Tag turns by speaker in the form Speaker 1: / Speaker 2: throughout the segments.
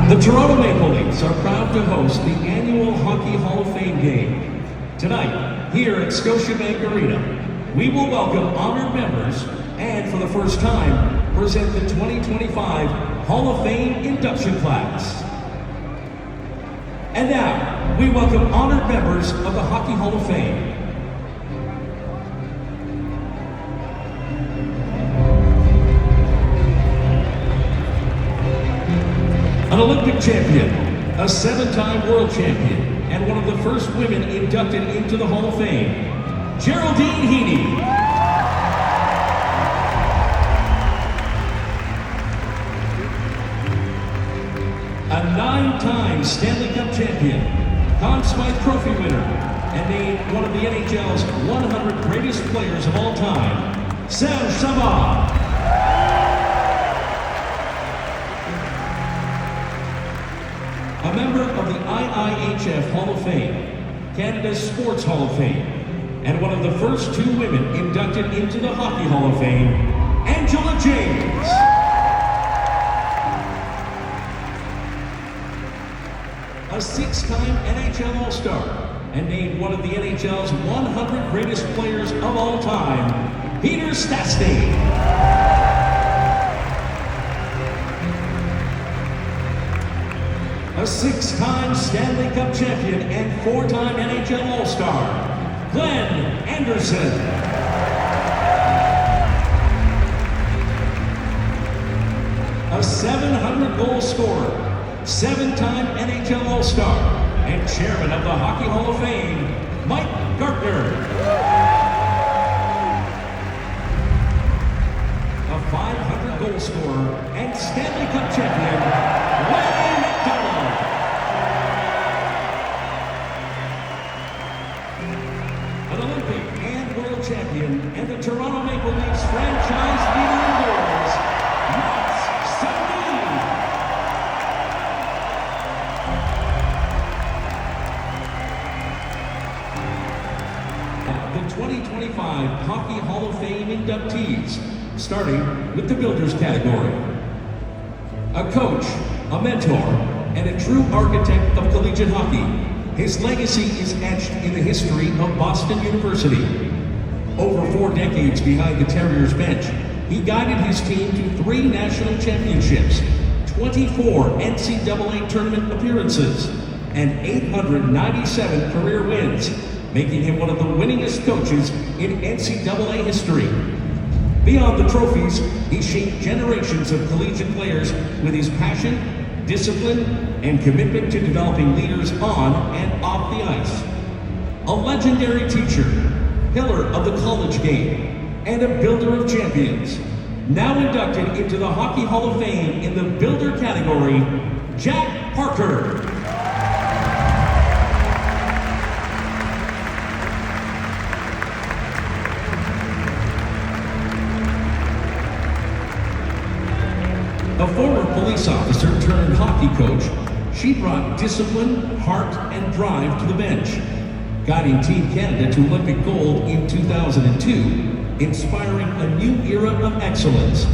Speaker 1: The Toronto Maple Leafs are proud to host the annual Hockey Hall of Fame game. Tonight, here at Scotiabank Arena, we will welcome honored members and, for the first time, present the 2025 Hall of Fame induction class. And now, we welcome honored members of the Hockey Hall of Fame. An Olympic champion, a 7-time world champion, and one of the first women inducted into the Hall of Fame, Geraldine Heaney. A 9-time Stanley Cup champion, Conn Smythe Trophy winner, and named one of the NHL's 100 greatest players of all time, Serge Savard. A member of the IIHF Hall of Fame, Canada's Sports Hall of Fame, and one of the first 2 women inducted into the Hockey Hall of Fame, Angela James. A 6-time NHL All-Star and named one of the NHL's 100 greatest players of all time, Peter Stastny. A 6-time Stanley Cup champion and 4-time NHL All-Star, Glenn Anderson. A 700-goal scorer, 7-time NHL All-Star, and chairman of the Hockey Hall of Fame, Mike Gartner. A 500-goal scorer and Stanley Cup champion, champion and the Toronto Maple Leafs franchise leader in goals, Mats Sundin. The 2025 Hockey Hall of Fame inductees, starting with the Builders category. A coach, a mentor, and a true architect of collegiate hockey, his legacy is etched in the history of Boston University. Over 4 decades behind the Terriers bench, he guided his team to 3 national championships, 24 NCAA tournament appearances, and 897 career wins, making him one of the winningest coaches in NCAA history. Beyond the trophies, he shaped generations of collegiate players with his passion, discipline, and commitment to developing leaders on and off the ice. A legendary teacher, pillar of the college game, and a builder of champions. Now inducted into the Hockey Hall of Fame in the Builder category, Jack Parker. A former police officer turned hockey coach, she brought discipline, heart, and drive to the bench, guiding Team Canada to Olympic gold in 2002, inspiring a new era of excellence.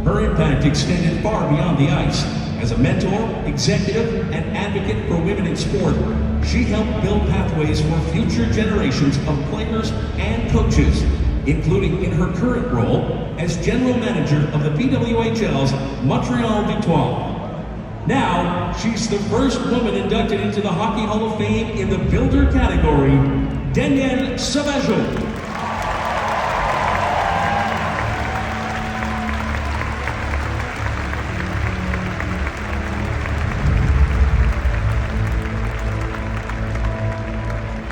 Speaker 1: Her impact extended far beyond the ice. As a mentor, executive, and advocate for women in sport, she helped build pathways for future generations of players and coaches, including in her current role as general manager of the PWHL's Montreal Victoire. Now, she's the first woman inducted into the Hockey Hall of Fame in the Builder category, Danielle Sauvageau.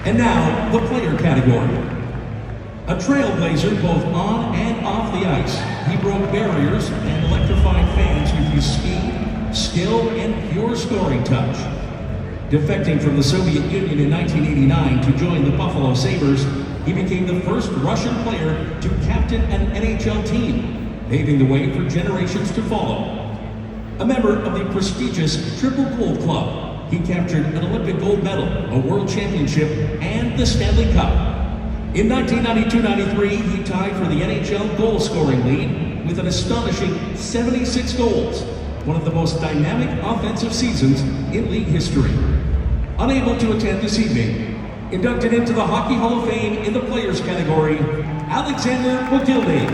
Speaker 1: And now, the player category. A trailblazer both on and off the ice, he broke barriers and electrified fans with his speed, skill, and pure scoring touch. Defecting from the Soviet Union in 1989 to join the Buffalo Sabres, he became the first Russian player to captain an NHL team, paving the way for generations to follow. A member of the prestigious Triple Gold Club, he captured an Olympic gold medal, a World Championship, and the Stanley Cup. In 1992-93, he tied for the NHL goal-scoring lead with an astonishing 76 goals, one of the most dynamic offensive seasons in league history. Unable to attend this evening, inducted into the Hockey Hall of Fame in the Players category, Alexander McGillney.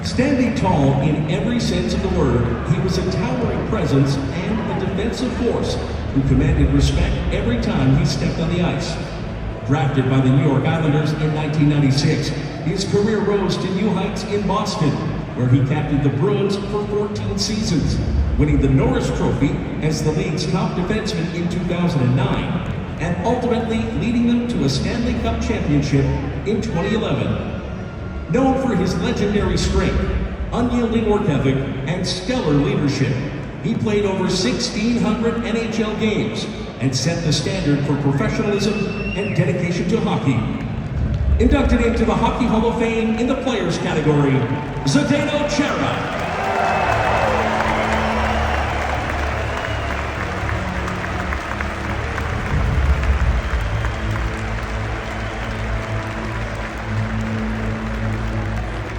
Speaker 1: Standing tall in every sense of the word, he was a towering presence and a defensive force who commanded respect every time he stepped on the ice. Drafted by the New York Islanders in 1996, his career rose to new heights in Boston, where he captained the Bruins for 14 seasons, winning the Norris Trophy as the league's top defenseman in 2009, and ultimately leading them to a Stanley Cup championship in 2011. Known for his legendary strength, unyielding work ethic, and stellar leadership, he played over 1,600 NHL games and set the standard for professionalism and dedication to hockey. Inducted into the Hockey Hall of Fame in the Players category, Zdeno Chara.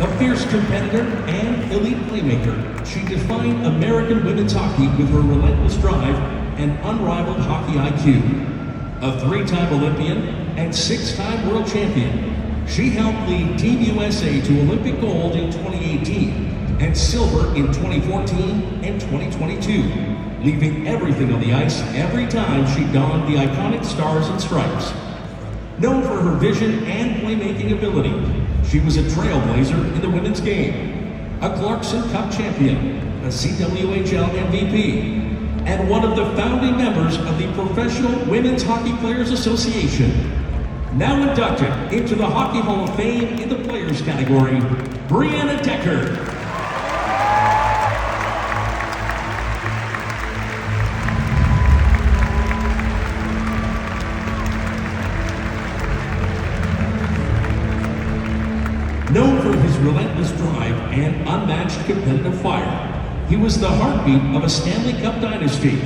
Speaker 1: A fierce competitor and elite playmaker, she defined American women's hockey with her relentless drive and unrivaled hockey IQ. A three-time Olympian and six-time world champion, she helped lead Team USA to Olympic gold in 2018 and silver in 2014 and 2022, leaving everything on the ice every time she donned the iconic stars and stripes. Known for her vision and playmaking ability, she was a trailblazer in the women's game, a Clarkson Cup champion, a CWHL MVP, and one of the founding members of the Professional Women's Hockey Players Association. Now inducted into the Hockey Hall of Fame in the Players category, Brianna Decker. Known for his relentless drive and unmatched competitive fire, he was the heartbeat of a Stanley Cup dynasty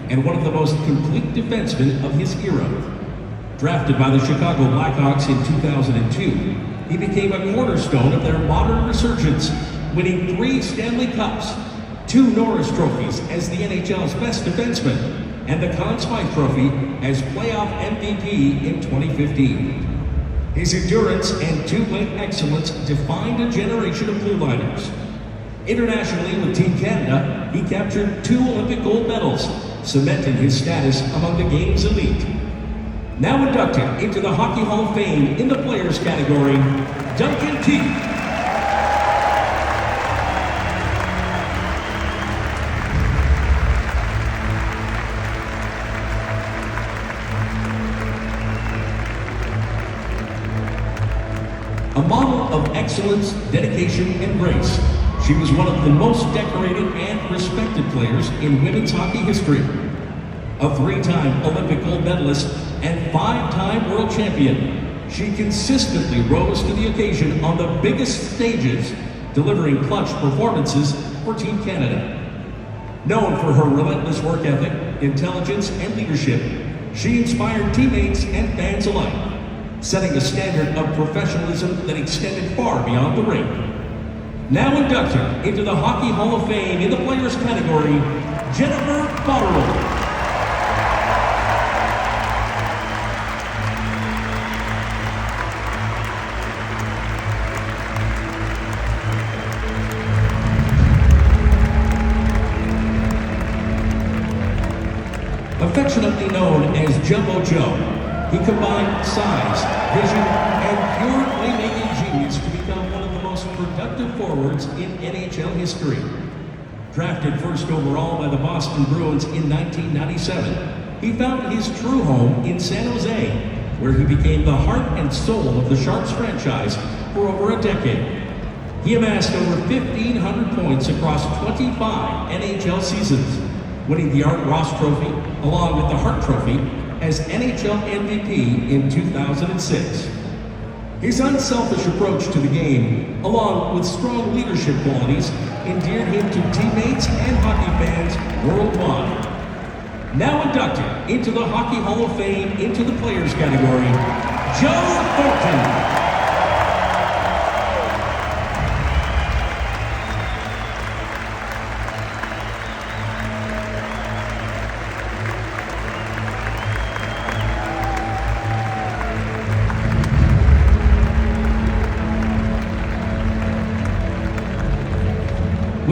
Speaker 1: and one of the most complete defensemen of his era. Drafted by the Chicago Blackhawks in 2002, he became a cornerstone of their modern resurgence, winning 3 Stanley Cups, 2 Norris Trophies as the NHL's best defenseman, and the Conn Smythe Trophy as playoff MVP in 2015. His endurance and two-way excellence defined a generation of blue liners. Internationally with Team Canada, he captured 2 Olympic gold medals, cementing his status among the game's elite. Now inducted into the Hockey Hall of Fame in the Players category, Duncan Keith. A model of excellence, dedication, and grace, she was one of the most decorated and respected players in women's hockey history. A 3-time Olympic gold medalist and 5-time world champion, she consistently rose to the occasion on the biggest stages, delivering clutch performances for Team Canada. Known for her relentless work ethic, intelligence, and leadership, she inspired teammates and fans alike, setting a standard of professionalism that extended far beyond the rink. Now inducted into the Hockey Hall of Fame in the Players category, Jennifer Botterill. Affectionately known as Jumbo Joe, he combined size, vision, and pure playmaking genius to become one of the most productive forwards in NHL history. Drafted first overall by the Boston Bruins in 1997, he found his true home in San Jose, where he became the heart and soul of the Sharks franchise for over a decade. He amassed over 1,500 points across 25 NHL seasons, winning the Art Ross Trophy along with the Hart Trophy as NHL MVP in 2006. His unselfish approach to the game, along with strong leadership qualities, endeared him to teammates and hockey fans worldwide. Now inducted into the Hockey Hall of Fame into the Players category, Joe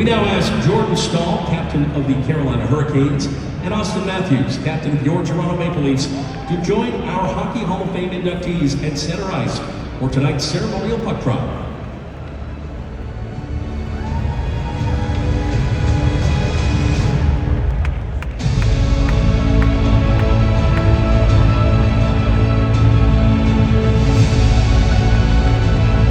Speaker 1: We now ask Jordan Stahl, captain of the Carolina Hurricanes, and Austin Matthews, captain of your Toronto Maple Leafs, to join our Hockey Hall of Fame inductees at center ice for tonight's ceremonial puck drop.